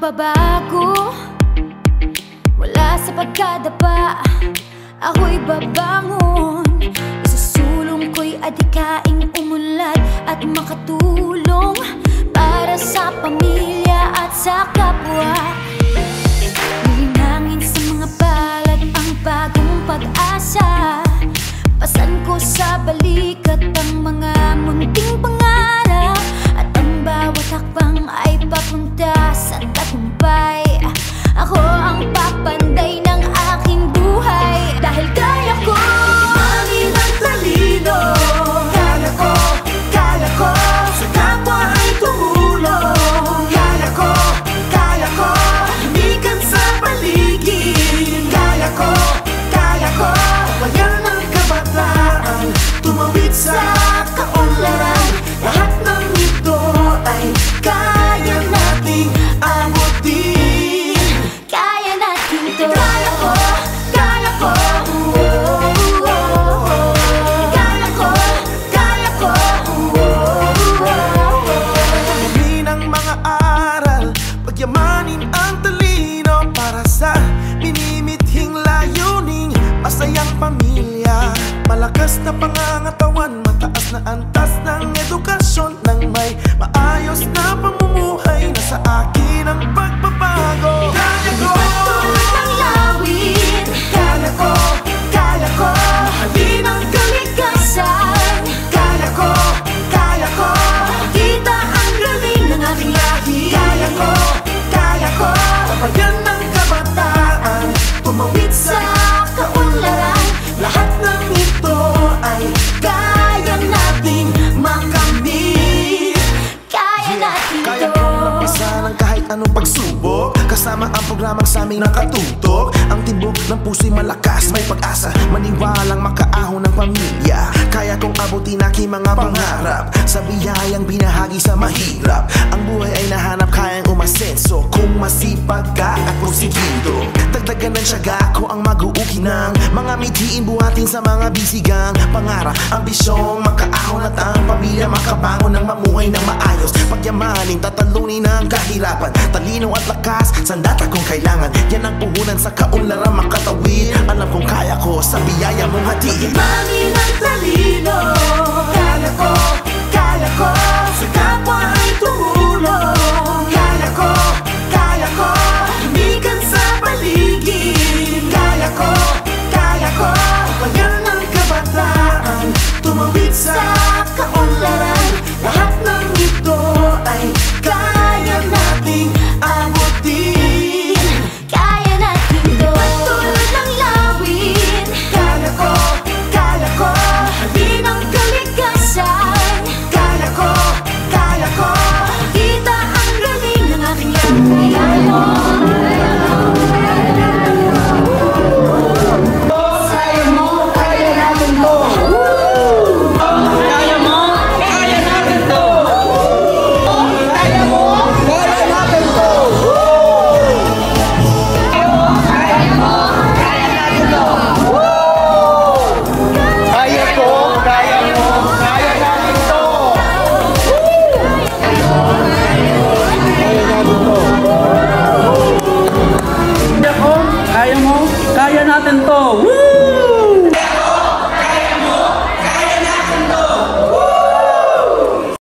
magbabago. Wala sa pagkadapa, ako'y babangon. Isusulong ko'y adikaing umunlad at makatulong para sa pamilya at sa kapwa. Nilinangin sa mga palad ang bagong pag-asa. Pasan ko sa balikat ang mga munting pangarap, at ang bawat hakbang ay papunta sa tagumpay. Ako ang papanday ng aking buhay, dahil kaya ko manin ang talino. Kaya ko sa kapwa ay tumulong. Kaya ko lumikan sa paligid. Kaya ko tawagan ng kabataan, tumawid sa kaunlaran. Lahat ng ito ay kaya nating abutin. Kaya natin to. Kaya ko Alamin ang mga aral, pagyamanin ang talino para sa minimithing layuning masayang pamilya. Malakas na pangangatawan, mataas na antas ng edukasyon, nang may maayos na pamumuhay. Nasa akin ang pagbabago. Kaya ko patuloy ng lawin. Kaya ko halin ang kalikasan. Kaya ko kita ang galing ng aking lahi. Kaya ko tawagan ng kabataan, tumawid sa kaunlaran. Lahat ng ito ay kaya nating makamit. Kaya natin to. Kaya kong magpasan ng kahit anong pagsubok, kasama ang programang sa aming nakatutok. Ang timbok ng puso'y malakas, may pag-asa, maniwalang makaahon ng pamilya. Kaya kong abutin aking mga pangarap, sa biyayang binahagi sa mahirap. Ang buhay ay nahanap, kayang umasenso kung masipag ka at porsigido. Dagdagan ng tiyaga ko ang mag-uuki ng mga mithiin, buhatin sa mga bisigang pangarap. Ambisyong makaahon at ang pamilya makabangon ng mamuhay ng maayos. Pagyamanin, tatalunin ang kahirapan, talino at lakas, sandata kung kailangan. Yan ang puhunan sa kaunlaran, makatawid. Alam kong kaya ko sa biyaya mong hatiin. Manin ang talino. Kaya ko